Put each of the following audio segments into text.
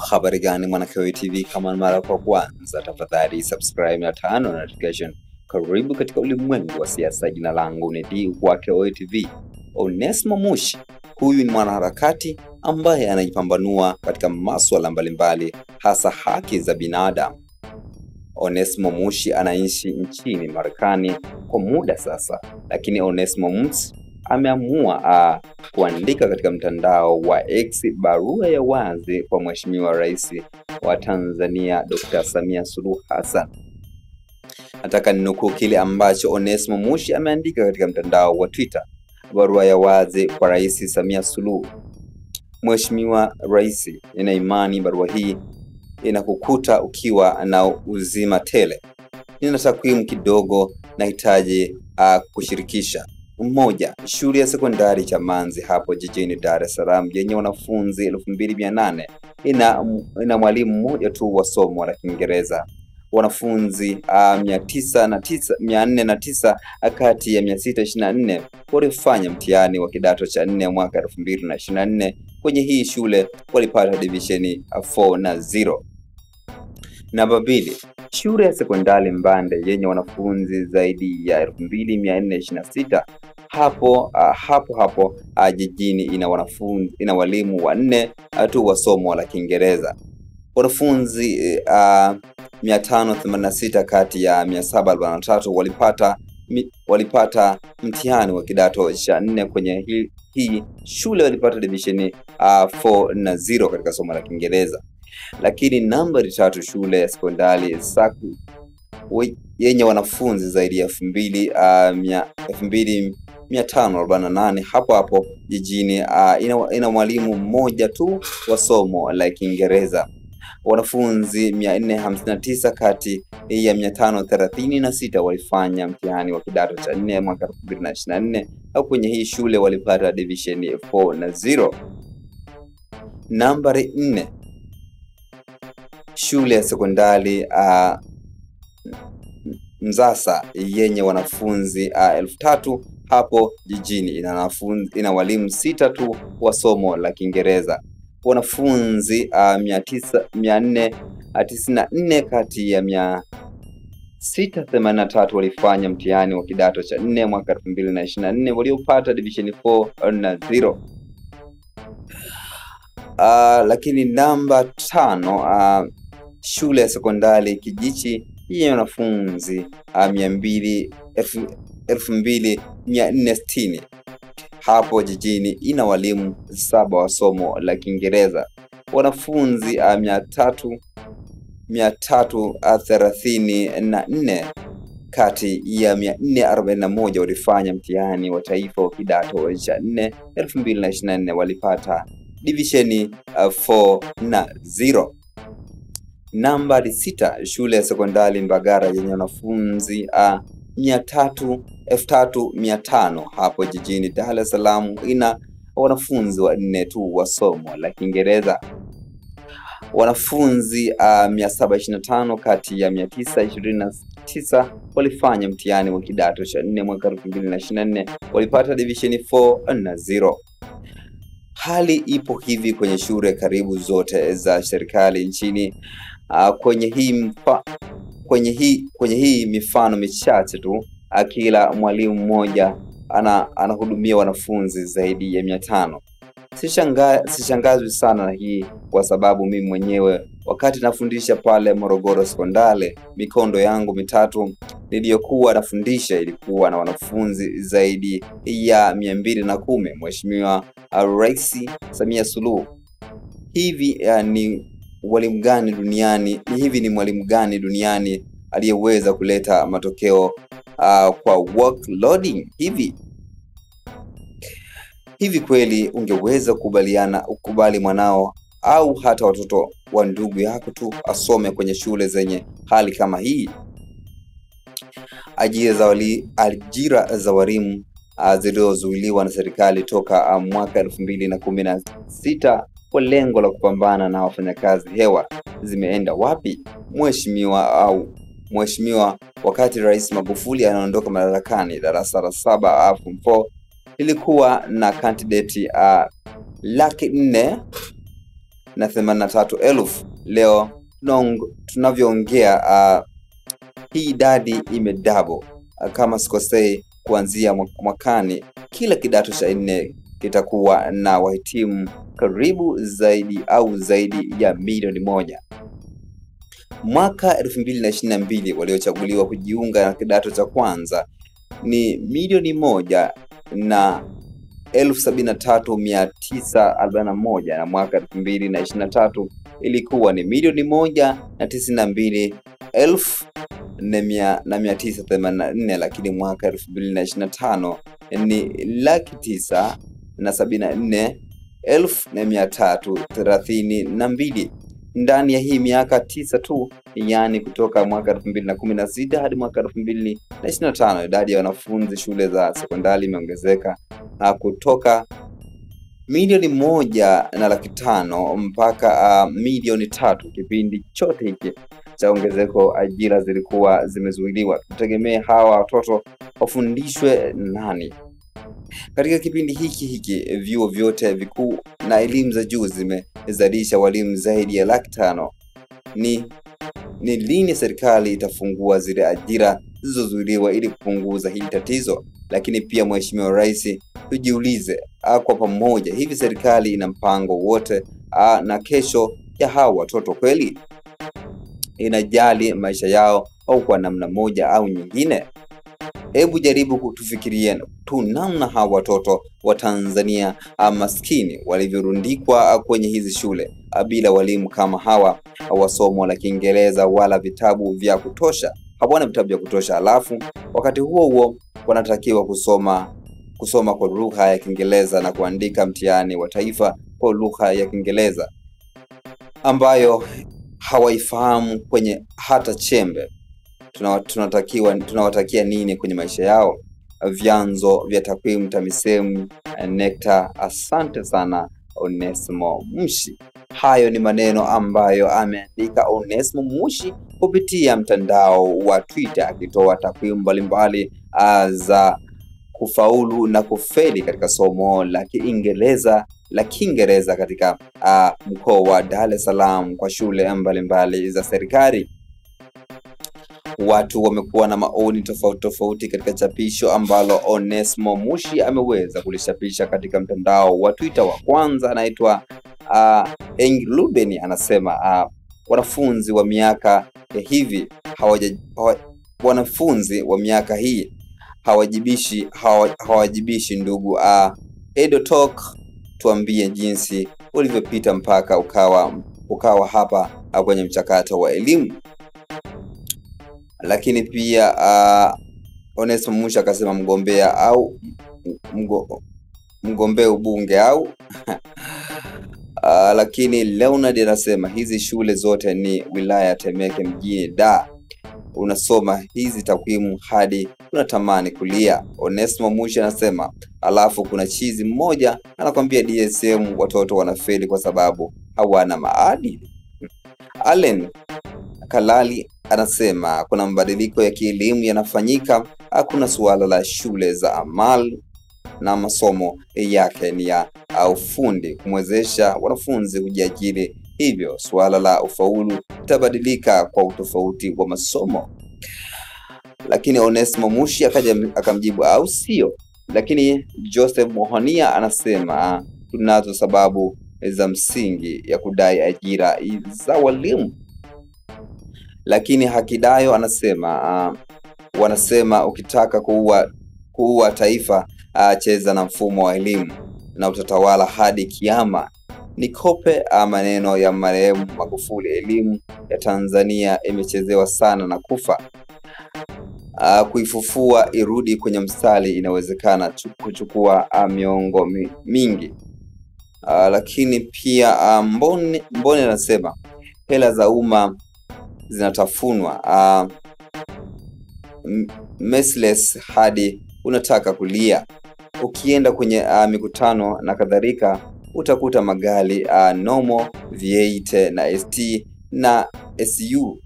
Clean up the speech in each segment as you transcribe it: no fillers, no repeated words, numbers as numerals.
Habari gani Mwanakewe TV, kama mara kwa kwanza tafadhali subscribe na turn on notification. Karibu katika ulimwengu wa siasa. Jina langu ni Mwanakewe TV. Onesmo Mushi, huyu ni mwanaharakati ambaye anajipambanua katika masuala mbalimbali, hasa haki za binadamu. Onesmo Mushi anaishi nchini Marekani kwa muda sasa, lakini Onesmo Mushi ameamua kuandika katika mtandao wa X barua ya wazi kwa Mheshimiwa Rais wa Tanzania Dr. Samia Suluhu Hassan. Nataka ninukuu kile ambacho Onesmo Mushi ameandika katika mtandao wa Twitter. Barua ya wazi kwa Rais Samia Suluhu. Mheshimiwa Rais, nina imani barua hii inakukuta ukiwa na uzima tele. Nina takwimu kidogo nahitaji kushirikisha. 1. Shule ya sekondari Chamazi hapo jijini Dar es Salaam yenye wanafunzi 2800 ina mwalimu mmoja tu wa somo la Kiingereza. Wanafunzi 409 kati ya 624 walifanya mtihani wa kidato cha 4 mwaka 2024. Kwenye hii shule walipata divisheni 4 na 0. Namba 2. Shule ya sekondari Mbande yenye wanafunzi zaidi ya 2426 hapo jijini ina walimu 4 tu wa somo la Kiingereza. Wanafunzi 586 kati ya 743 walipata mtihani wa kidato cha 4. Kwenye hii shule walipata divisheni 4 na 0 katika somo la Kiingereza. Lakini namba 3, shule ya sekondari Saku yenye wanafunzi zaidi ya 2548 hapo jijini ina mwalimu mmoja tu wa somo la Kiingereza. Wanafunzi 459 kati ya 536 walifanya mtihani wa kidato cha 4 mwaka 2024 au kwenye hii shule walipata division 4 na 0. Nambari 4, shule ya sekondari Mzasa yenye wanafunzi 1000 hapo jijini ina walimu 6 tu wa somo la Kiingereza. Wanafunzi 494 kati ya 683 walifanya mtihani wa kidato cha 4 mwaka 2024 waliopata division 4 na 0. Lakini namba 5, shule ya sekondari Kijichi yenye wanafunzi 2460 hapo jijini ina walimu 7 wa somo la Kiingereza. Wanafunzi 334 kati ya 441 walifanya mtihani wa taifa wa kidato cha 4 2024 walipata divisheni 4 na 0. Namba 6, shule ya sekondari Mbagara yenye wanafunzi 3500 hapo jijini Dar es Salaam ina wanafunzi 4 tu wa somo la Kiingereza. Wanafunzi 725 kati ya 929 walifanya mtihani wa kidato cha 4 mwaka 2024 walipata divisheni 4 na 0. Hali ipo hivi kwenye shule karibu zote za serikali nchini. Kwenye hii mifano michache tu, kila mwalimu mmoja anahudumia wanafunzi zaidi ya 500. Sishangazwi sana na hii kwa sababu mimi mwenyewe wakati nafundisha pale Morogoro Sekondari, mikondo yangu 3 niliyokuwa nafundisha ilikuwa na wanafunzi zaidi ya 210. Mheshimiwa Rais Samia Suluhu, hivi ni mwalimu gani duniani aliyeweza kuleta matokeo kwa workloading hivi kweli ungeweza ukubali mwanao au hata watoto wa ndugu yako tu asome kwenye shule zenye hali kama hii? Ajira za walimu zilizozuiliwa na serikali toka mwaka 2016 kwa lengo la kupambana na wafanyakazi hewa zimeenda wapi? Mheshimiwa, wakati Rais Magufuli anaondoka madarakani, darasa la 7 form 4 ilikuwa na candidate 400,000 83,000. Leo tunavyoongea hii idadi imedouble. Kama sikosei, kuanzia mwakani kila kidato cha 4 kitakuwa na wahitimu karibu zaidi ya milioni 1. Mwaka 2022 waliochaguliwa kujiunga na kidato cha kwanza ni milioni 1 na 73,941, na mwaka 2023 ilikuwa ni milioni 1 na 92,984, lakini mwaka 2025 ni 974,332. Ndani ya hii miaka 9 tu, yani kutoka mwaka 2016 hadi mwaka 2025, idadi ya wanafunzi shule za sekondari imeongezeka kutoka milioni 1.5 mpaka milioni 3. Kipindi chote hiki cha ongezeko, ajira zilikuwa zimezuiliwa. Tutegemee hawa watoto wafundishwe nani? Katika kipindi hiki vyuo vyote vikuu na elimu za juu zimezalisha walimu zaidi ya 500,000. Ni lini serikali itafungua zile ajira zilizozuiliwa ili kupunguza hili tatizo? Lakini pia Mheshimiwa Rais, tujiulize kwa pamoja, hivi serikali ina mpango wote na kesho ya hawa watoto kweli? Inajali maisha yao au kwa namna moja au nyingine? Hebu jaribu kutufikiria tu namna hawa watoto wa Tanzania maskini walivyorundikwa kwenye hizi shule bila walimu kama hawa wa somo la Kiingereza wala vitabu vya kutosha. Hawana vitabu vya kutosha, alafu wakati huo wanatakiwa kusoma kwa lugha ya Kiingereza na kuandika mtihani wa taifa kwa lugha ya Kiingereza ambayo hawaifahamu kwenye hata chembe. Tunawatakia nini kwenye maisha yao? Vyanzo vya takwimu TAMISEMI, NECTA. Asante sana Onesmo Mushi. Hayo ni maneno ambayo ameandika Onesmo Mushi kupitia mtandao wa Twitter, akitoa takwimu mbalimbali za kufaulu na kufeli katika somo la Kiingereza katika mkoa wa Dar es Salaam kwa shule mbalimbali za serikali. Watu wamekuwa na maoni tofauti katika chapisho ambalo Onesmo Mushi ameweza kulichapisha katika mtandao wa Twitter. Wa kwanza anaitwa Engluben, anasema wanafunzi wa miaka hii hawajibishi ndugu. Edo Talk, tuambie jinsi ulivyopita mpaka ukawa hapa kwenye mchakato wa elimu. Lakini pia Onesmo Mushi akasema mgombea ubunge au lakini Leonard anasema hizi shule zote ni wilaya Temeke mjini Dar. Unasoma hizi takwimu hadi unatamani kulia. Onesmo Mushi anasema alafu kuna chizi mmoja anakwambia DSM watoto wanafeli kwa sababu hawana maadili. Allen Kalali anasema kuna mabadiliko ya kielimu yanafanyika. Hakuna suala la shule za amali na masomo yake ni ya ufundi kumwezesha wanafunzi kujiajiri, hivyo suala la ufaulu litabadilika kwa utofauti wa masomo. Lakini Onesmo Mushi akamjibu au sio. Lakini Joseph Mohonia anasema tunazo sababu za msingi ya kudai ajira za walimu. Lakini Hakidayo anasema wanasema ukitaka kuua taifa cheza na mfumo wa elimu na utatawala hadi kiama. Nikope maneno ya marehemu Magufuli, elimu ya Tanzania imechezewa sana na kufa. Kuifufua irudi kwenye mstari inawezekana kuchukua miongo mingi. Lakini pia Mbone anasema hela za umma zinatafunwa messless hadi unataka kulia. Ukienda kwenye mikutano na kadhalika utakuta magari Nomo, V8 na ST na SU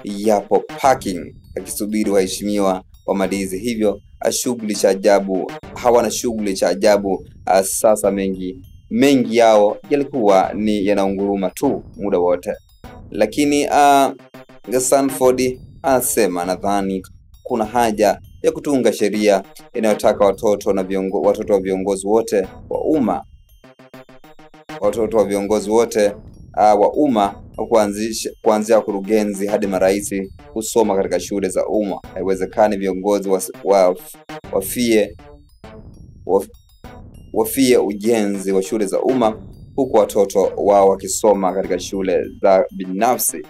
yapo parking akisubiri waheshimiwa wamalize. Hivyo hawana shughuli cha ajabu. Sasa mengi mengi yao yalikuwa ni yanaunguruma tu muda wote. Lakini Sanford anasema nadhani kuna haja ya kutunga sheria inayotaka watoto wa viongozi wote wa umma wa umma kuanzia kurugenzi hadi marais kusoma katika shule za umma. Haiwezekani viongozi wafie ujenzi wa shule za umma huku watoto wao wakisoma katika shule za binafsi.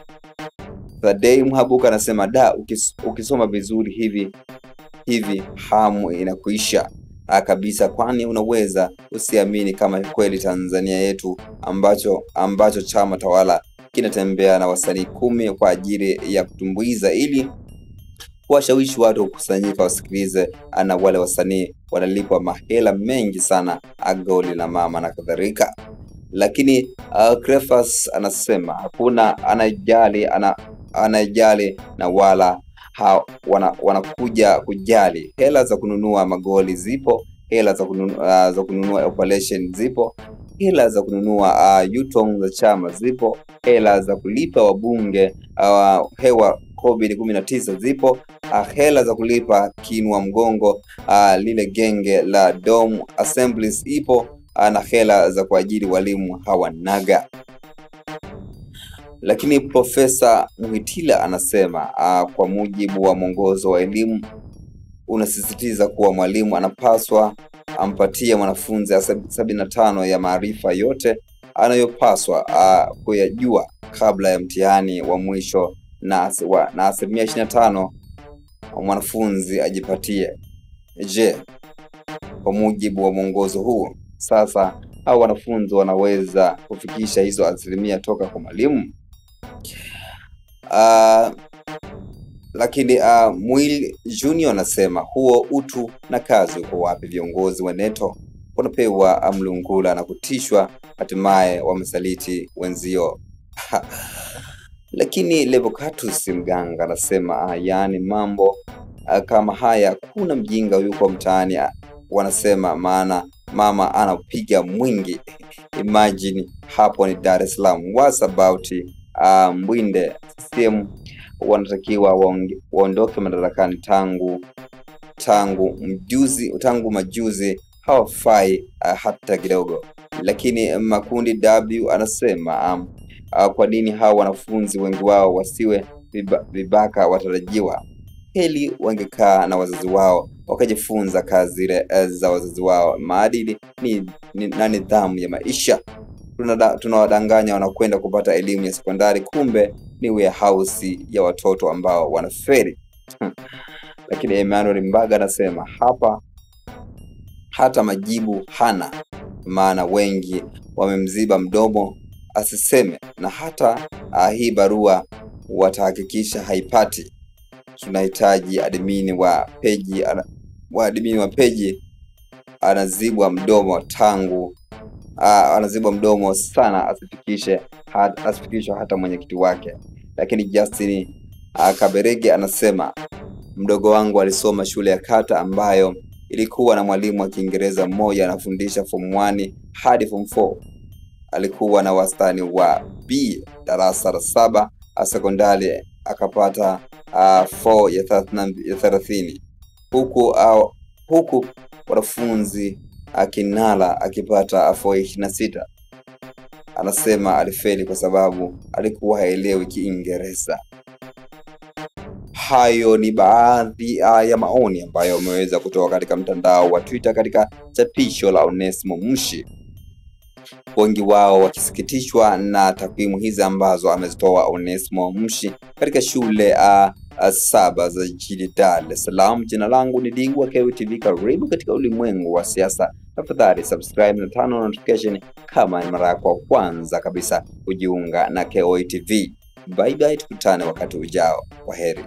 Thadei Mhabuka anasema ukisoma vizuri hivi hamu inakuisha kabisa, kwani unaweza usiamini kama kweli Tanzania yetu ambacho chama tawala kinatembea na wasanii 10 kwa ajili ya kutumbuiza ili kuwashawishi watu kukusanyika wasikilize, na wale wasanii wanalipwa mahela mengi sana, Goli na Mama na kadhalika. Lakini Crefas anasema hakuna anajali na wala wanakuja kujali. Hela za kununua magoli zipo, hela za kununua operation zipo, hela za kununua yutong za chama zipo, hela za kulipa wabunge hewa COVID-19 zipo, hela za kulipa kinua mgongo lile genge la Dom Assemblies ipo, na hela za kuajiri walimu hawanaga. Lakini Profesa Muhitila anasema kwa mujibu wa mwongozo wa elimu unasisitiza kuwa mwalimu anapaswa ampatie mwanafunzi 75 ya maarifa yote anayopaswa kuyajua kabla ya mtihani wa mwisho, na 25% mwanafunzi ajipatie. Je, kwa mujibu wa mwongozo huu sasa hao wanafunzi wanaweza kufikisha hizo 5% toka kwa mwalimu? Lakini Mwil Junior anasema huo utu na kazi uko wapi? Viongozi wa NETO wanapewa mlungula na kutishwa, hatimaye wamesaliti wenzio. Lakini Levocatus Mganga anasema yani mambo kama haya kuna mjinga yuko mtaani wanasema, maana mama anapiga mwingi. Imagine hapo ni Dar es Salaam. What's about Mbwinde? CCM wanatakiwa waondoke madarakani tangu majuzi, hawafai hata kidogo. Lakini Makundi W anasema kwa nini hao wanafunzi wengi wao wasiwe vibaka watarajiwa? Heli wangekaa na wazazi wao wakajifunza kazi zile za wazazi wao, maadili na nidhamu ya maisha. Tunawadanganya wanakwenda kupata elimu ya sekondari, kumbe ni warehouse ya watoto ambao wanaferi. Lakini Emmanuel Mbaga anasema hata majibu hana, maana wengi wamemziba mdomo asiseme, na hata hii barua watahakikisha haipati. Tunahitaji admini wa peji anazibwa mdomo sana, asifikishwe hata mwenyekiti wake. Lakini Justin Kaberege anasema mdogo wangu alisoma shule ya kata ambayo ilikuwa na mwalimu wa Kiingereza mmoja anafundisha form 1 hadi form 4. Alikuwa na wastani wa B darasa la 7, sekondari akapata 4 ya 30, huku wanafunzi akinala akipata 4.26. Anasema alifeli kwa sababu alikuwa haelewi Kiingereza. Hayo ni baadhi ya maoni ambayo umeweza kutoka katika mtandao wa Twitter katika chapisho la Onesmo Mushi, wengi wao wakisikitishwa na takwimu hizi ambazo amezitoa Onesmo Mushi katika shule 7 za jijini Dar es Salaam. Jina langu ni Dingu wa KOTV. Karibu katika ulimwengu wa siasa. Tafadhali subscribe na turn on notification kama ni mara yako ya kwanza kabisa kujiunga na KOTV. Bye bye, tukutane wakati ujao. Kwaheri.